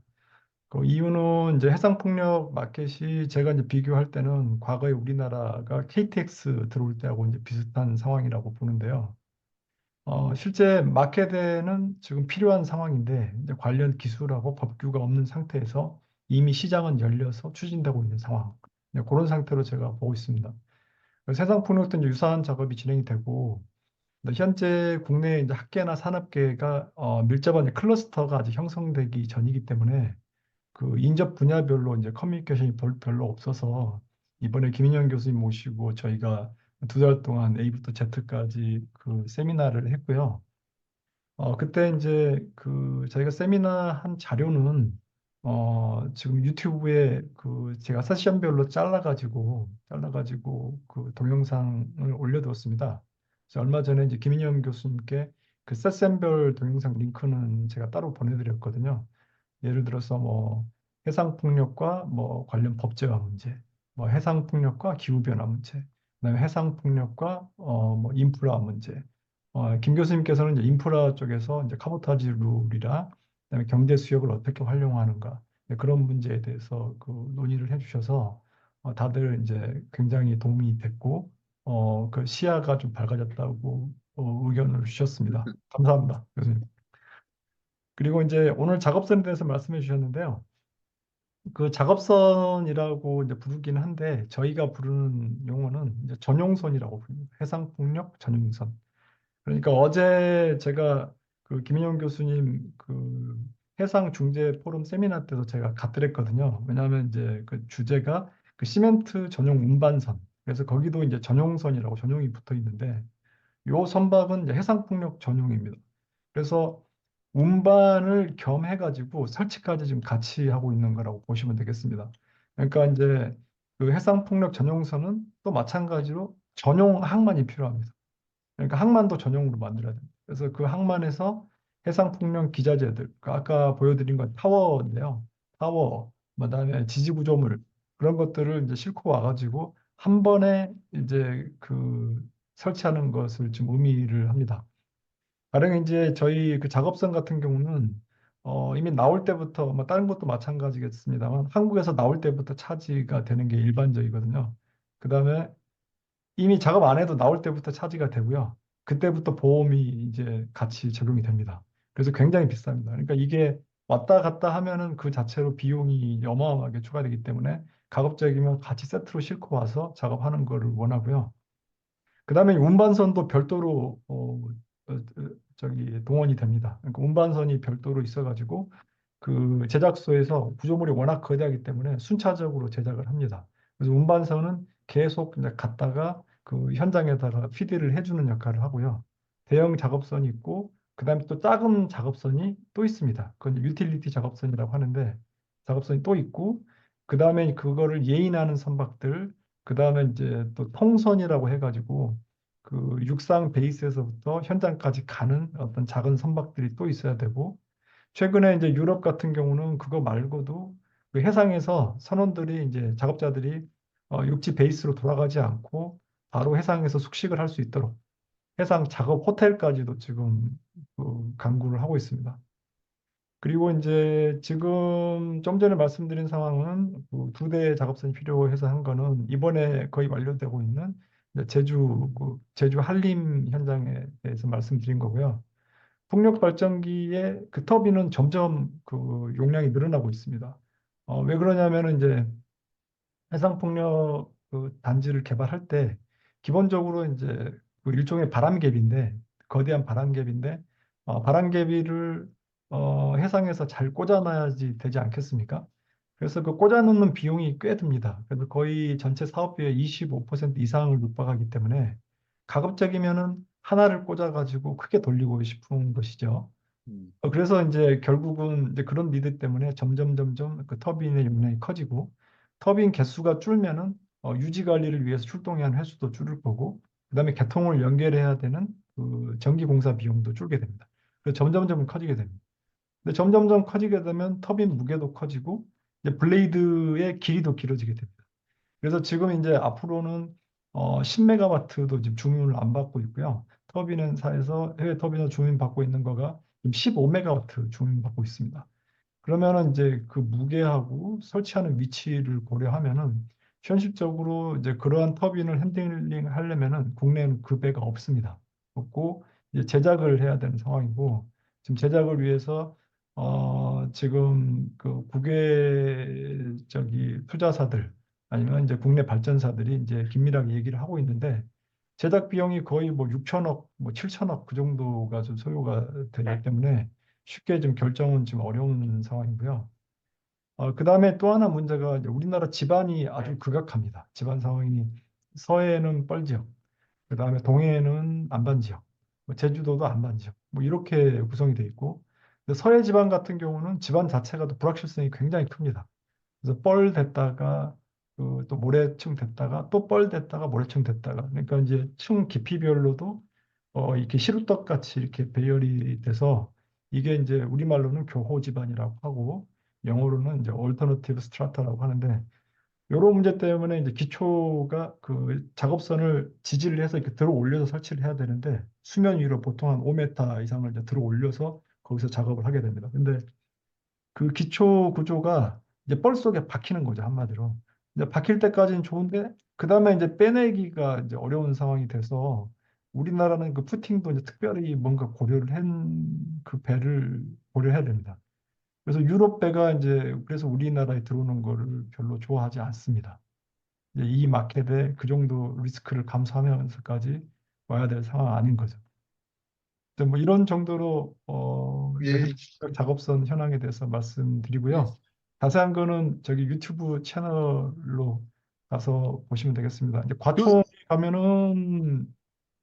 그 이유는 이제 해상풍력 마켓이 제가 이제 비교할 때는 과거에 우리나라가 KTX 들어올 때하고 이제 비슷한 상황이라고 보는데요. 실제 마켓에는 지금 필요한 상황인데 이제 관련 기술하고 법규가 없는 상태에서 이미 시장은 열려서 추진되고 있는 상황. 네, 그런 상태로 제가 보고 있습니다. 세상 폭력도 이제 유사한 작업이 진행이 되고 현재 국내 이제 학계나 산업계가 밀접한 이제 클러스터가 아직 형성되기 전이기 때문에 그 인접 분야별로 이제 커뮤니케이션이 별로 없어서 이번에 김인영 교수님 모시고 저희가 두 달 동안 A부터 Z까지 그 세미나를 했고요. 그때 이제 그 저희가 세미나 한 자료는 지금 유튜브에 그 제가 세션별로 잘라가지고 그 동영상을 올려두었습니다. 그래서 얼마 전에 이제 김인영 교수님께 그 세션별 동영상 링크는 제가 따로 보내드렸거든요. 예를 들어서 뭐 해상폭력과 뭐 관련 법제화 문제, 뭐 해상폭력과 기후변화 문제, 그다음에 해상폭력과 뭐 인프라 문제. 김 교수님께서는 이제 인프라 쪽에서 이제 카보타지 룰이라 그다음에 경제 수역을 어떻게 활용하는가 그런 문제에 대해서 그 논의를 해주셔서 다들 이제 굉장히 도움이 됐고 그 시야가 좀 밝아졌다고 의견을 주셨습니다. 감사합니다, 교수님. 그리고 이제 오늘 작업선에 대해서 말씀해 주셨는데요. 그 작업선이라고 이제 부르긴 한데 저희가 부르는 용어는 이제 전용선이라고 부릅니다. 해상풍력 전용선. 그러니까 어제 제가 그 김인영 교수님 그 해상 중재 포럼 세미나 때도 제가 갔더랬거든요. 왜냐하면 이제 그 주제가 그 시멘트 전용 운반선. 그래서 거기도 이제 전용선이라고 전용이 붙어 있는데 요 선박은 이제 해상풍력 전용입니다. 그래서 운반을 겸해가지고 설치까지 지금 같이 하고 있는 거라고 보시면 되겠습니다. 그러니까 이제 그 해상풍력 전용선은 또 마찬가지로 전용 항만이 필요합니다. 그러니까 항만도 전용으로 만들어야 됩니다. 그래서 그 항만에서 해상풍력 기자재들, 그 아까 보여드린 건 타워인데요. 타워, 그다음에 지지구조물 그런 것들을 이제 싣고 와가지고 한 번에 이제 그 설치하는 것을 지금 의미를 합니다. 가령 이제 저희 그 작업선 같은 경우는 이미 나올 때부터 뭐 다른 것도 마찬가지겠습니다만 한국에서 나올 때부터 차지가 되는 게 일반적이거든요. 그다음에 이미 작업 안 해도 나올 때부터 차지가 되고요. 그때부터 보험이 이제 같이 적용이 됩니다. 그래서 굉장히 비쌉니다. 그러니까 이게 왔다 갔다 하면은 그 자체로 비용이 어마어마하게 추가되기 때문에 가급적이면 같이 세트로 싣고 와서 작업하는 거를 원하고요. 그다음에 운반선도 별도로 저기 동원이 됩니다. 그러니까 운반선이 별도로 있어가지고 그 제작소에서 구조물이 워낙 거대하기 때문에 순차적으로 제작을 합니다. 그래서 운반선은 계속 이제 갔다가 그 현장에다가 피드를 해주는 역할을 하고요. 대형 작업선이 있고 그다음에 또 작은 작업선이 또 있습니다. 그건 유틸리티 작업선이라고 하는데 작업선이 또 있고 그다음에 그거를 예인하는 선박들 그다음에 이제 또 통선이라고 해가지고 그 육상 베이스에서부터 현장까지 가는 어떤 작은 선박들이 또 있어야 되고 최근에 이제 유럽 같은 경우는 그거 말고도 그 해상에서 선원들이 이제 작업자들이 육지 베이스로 돌아가지 않고 바로 해상에서 숙식을 할 수 있도록 해상 작업 호텔까지도 지금 그 강구를 하고 있습니다. 그리고 이제 지금 좀 전에 말씀드린 상황은 그두 대의 작업선이 필요해서 한 거는 이번에 거의 완료되고 있는 이제 제주 한림 현장에 대해서 말씀드린 거고요. 풍력 발전기의 그 터빈은 점점 그 용량이 늘어나고 있습니다. 왜 그러냐면은 이제 해상풍력 그 단지를 개발할 때 기본적으로 이제 그 일종의 바람개비인데 거대한 바람개비인데 바람개비를 해상에서 잘 꽂아놔야지 되지 않겠습니까? 그래서 그 꽂아놓는 비용이 꽤 듭니다. 그래서 거의 전체 사업비의 25% 이상을 육박하기 때문에 가급적이면은 하나를 꽂아가지고 크게 돌리고 싶은 것이죠. 음. 그래서 이제 결국은 이제 그런 니드 때문에 점점 그 터빈의 용량이 커지고 터빈 개수가 줄면은 유지 관리를 위해서 출동해야 하는 횟수도 줄을 거고 그다음에 개통을 연결해야 되는 그 전기 공사 비용도 줄게 됩니다. 그래서 점점점 커지게 됩니다. 근데 점점점 커지게 되면 터빈 무게도 커지고 이제 블레이드의 길이도 길어지게 됩니다. 그래서 지금 이제 앞으로는 10메가와트도 지금 주문을 안 받고 있고요. 터빈사에서 해외 터빈에서 주문 받고 있는 거가 지금 15메가와트 주문 받고 있습니다. 그러면은 이제 그 무게하고 설치하는 위치를 고려하면은 현실적으로 이제 그러한 터빈을 핸들링 하려면은 국내에는 그 배가 없습니다. 없고 이제 제작을 해야 되는 상황이고 지금 제작을 위해서 지금 그 국외 저기 투자사들 아니면 이제 국내 발전사들이 이제 긴밀하게 얘기를 하고 있는데 제작 비용이 거의 뭐 6천억, 뭐 7천억 그 정도가 좀 소요가 되기 때문에 쉽게 좀 결정은 좀 어려운 상황이고요. 그다음에 또 하나 문제가 이제 우리나라 지반이 아주 극악합니다. 지반 상황이 서해는 뻘지역, 그다음에 동해는 안반 지역, 뭐 제주도도 안반 지역, 뭐 이렇게 구성이 돼 있고 근데 서해 지방 같은 경우는 지반 자체가 또 불확실성이 굉장히 큽니다. 그래서 뻘 됐다가 그또 모래층 됐다가 또 뻘 됐다가 모래층 됐다가 그러니까 이제 층 깊이별로도 이렇게 시루떡 같이 이렇게 배열이 돼서 이게 이제 우리말로는 교호 지반이라고 하고 영어로는 이제 얼터너티브 스트라타라고 하는데 이런 문제 때문에 이제 기초가 그 작업선을 지지를 해서 이렇게 들어 올려서 설치를 해야 되는데 수면 위로 보통 한 5m 이상을 이제 들어 올려서 거기서 작업을 하게 됩니다. 근데 그 기초 구조가 이제 뻘 속에 박히는 거죠, 한마디로. 이제 박힐 때까지는 좋은데, 그 다음에 이제 빼내기가 이제 어려운 상황이 돼서 우리나라는 그 푸팅도 이제 특별히 뭔가 고려를 한 그 배를 고려해야 됩니다. 그래서 유럽 배가 이제 그래서 우리나라에 들어오는 거를 별로 좋아하지 않습니다. 이제 이 마켓에 그 정도 리스크를 감수하면서까지 와야 될 상황 아닌 거죠. 뭐 이런 정도로 예, 작업선 현황에 대해서 예. 말씀드리고요. 자세한 거는 저기 유튜브 채널로 가서 보시면 되겠습니다. 이제 그, 과천에 가면은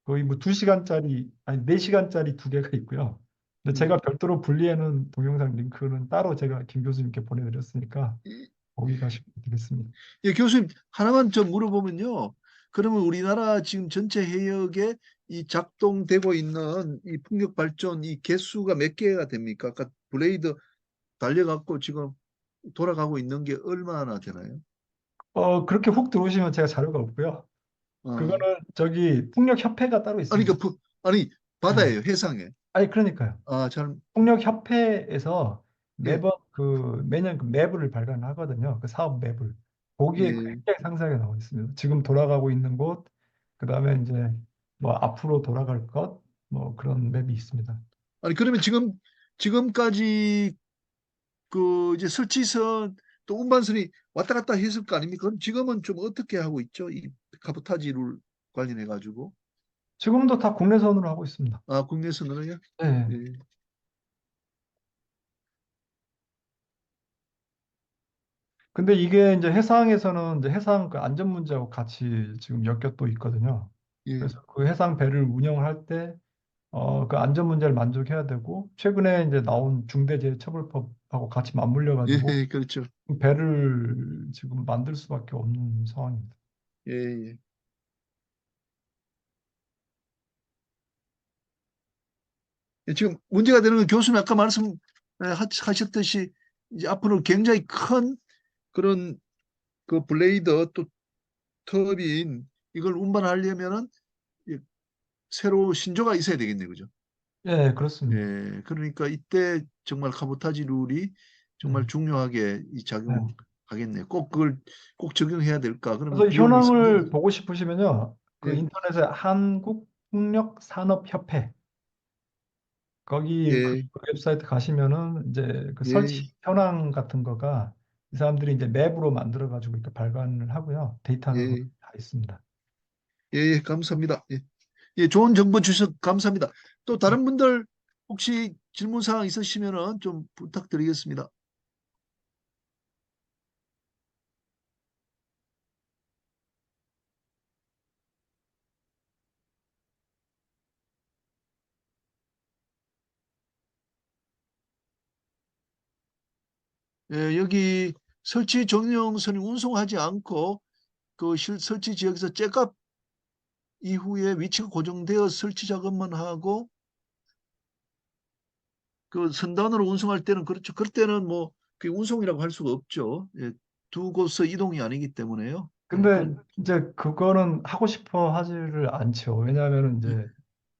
거의 뭐 2시간짜리 아니 4시간짜리 두 개가 있고요. 근데 제가 별도로 분리해 놓은 동영상 링크는 따로 제가 김 교수님께 보내드렸으니까 거기 가시면 되겠습니다. 예, 교수님 하나만 좀 물어보면요. 그러면 우리나라 지금 전체 해역에 이 작동되고 있는 이 풍력 발전 이 개수가 몇 개가 됩니까? 아까 블레이드 달려갖고 지금 돌아가고 있는 게 얼마나 되나요? 그렇게 훅 들어오시면 제가 자료가 없고요. 어, 그거는 저기 풍력협회가 따로 아니 있습니다. 아니 네. 바다예요, 해상에. 아니 그러니까요. 아, 잘, 폭력협회에서 예, 매번 그 매년 그 매불을 발간하거든요. 그 사업 매불. 거기에 예. 굉장히 상세하게 나와 있습니다. 지금 돌아가고 있는 곳, 그다음에 이제 뭐 앞으로 돌아갈 것, 뭐 그런 맵이 있습니다. 아니 그러면 지금까지 그 이제 설치선 또 운반선이 왔다 갔다 했을 거 아닙니까? 그럼 지금은 좀 어떻게 하고 있죠? 이 카보타지 룰 관련해 가지고. 지금도 다 국내선으로 하고 있습니다. 아, 국내선으로요? 네. 예. 근데 이게 이제 해상에서는 이제 해상 그 안전 문제하고 같이 지금 엮여 또 있거든요. 예. 그래서 그 해상 배를 운영을 할 때 그 안전 문제를 만족해야 되고 최근에 이제 나온 중대재해처벌법하고 같이 맞물려 가지고 예, 그렇죠. 배를 지금 만들 수밖에 없는 상황입니다. 예, 예. 예, 지금 문제가 되는 건 교수님 아까 말씀하셨듯이 이제 앞으로 굉장히 큰 그런 그 블레이드 또 터빈 이걸 운반하려면은 이 새로 신조가 있어야 되겠네, 그죠? 예, 그렇습니다. 예, 그러니까 이때 정말 카보타지 룰이 정말 네, 중요하게 이 네. 작용하겠네. 꼭 그걸 꼭 적용해야 될까? 그러면 그래서 비용이 현황을 상당히 보고 싶으시면요, 그 예, 인터넷에 한국풍력산업협회 거기 그 예, 웹사이트 가시면은 이제 그 설치 예, 현황 같은 거가 이 사람들이 이제 맵으로 만들어 가지고 이렇게 발간을 하고요. 데이터는 거기 예, 다 있습니다. 예, 예, 감사합니다. 예, 예, 좋은 정보 주셔서 감사합니다. 또 다른 분들 혹시 질문 사항 있으시면은 좀 부탁드리겠습니다. 예, 여기 설치 정령선이 운송하지 않고 그 설치 지역에서 째값 이후에 위치가 고정되어 설치 작업만 하고 그 선단으로 운송할 때는 그렇죠. 그럴 때는 뭐 그 운송이라고 할 수가 없죠. 예, 두 곳의 이동이 아니기 때문에요. 예, 근데 이제 그거는 하고 싶어 하지를 않죠. 왜냐하면 예, 이제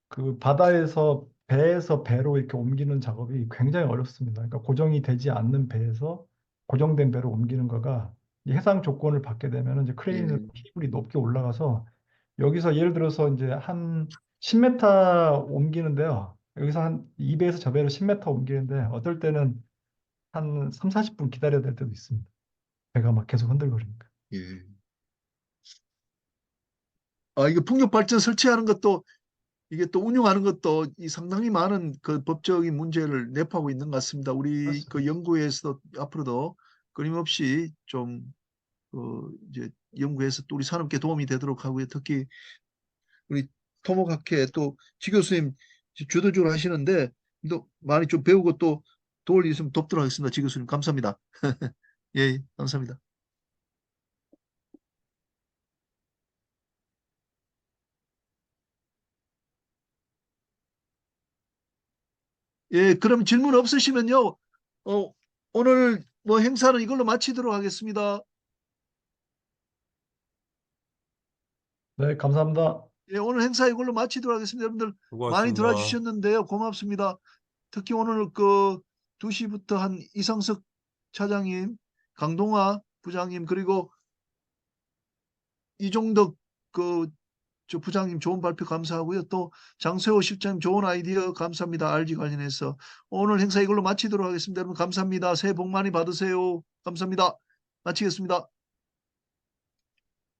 그 바다에서 배에서 배로 이렇게 옮기는 작업이 굉장히 어렵습니다. 그러니까 고정이 되지 않는 배에서 고정된 배로 옮기는 거가 이 해상 조건을 받게 되면 이제 크레인으로 예, 케이블이 높게 올라가서 여기서 예를 들어서 이제 한 10m 옮기는데요. 여기서 한 이 배에서 저 배로 10m 옮기는데 어떨 때는 한 3, 40분 기다려야 될 때도 있습니다. 배가 막 계속 흔들거리니까. 예. 아, 이거 풍력 발전 설치하는 것도 이게 또 운영하는 것도 이 상당히 많은 그 법적인 문제를 내포하고 있는 것 같습니다. 우리 그 그렇습니다. 연구에서도 앞으로도 끊임없이 좀 이제 연구해서 또 우리 산업계 도움이 되도록 하고요. 특히 우리 토목학회 또 지 교수님 주도적으로 하시는데 또 많이 좀 배우고 또 도울 일 있으면 돕도록 하겠습니다. 지 교수님 감사합니다. 예, 감사합니다. 예, 그럼 질문 없으시면요. 오늘 뭐 행사는 이걸로 마치도록 하겠습니다. 네, 감사합니다. 예, 오늘 행사 이걸로 마치도록 하겠습니다. 여러분들 많이 수고하셨습니다. 들어주셨는데요. 고맙습니다. 특히 오늘 그 2시부터 한 이상석 차장님, 강동화 부장님, 그리고 이종덕 그 저 부장님 좋은 발표 감사하고요. 또 장세호 실장님 좋은 아이디어 감사합니다. RG 관련해서. 오늘 행사 이걸로 마치도록 하겠습니다. 여러분 감사합니다. 새해 복 많이 받으세요. 감사합니다. 마치겠습니다.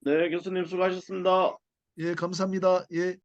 네, 교수님 수고하셨습니다. 예, 감사합니다. 예.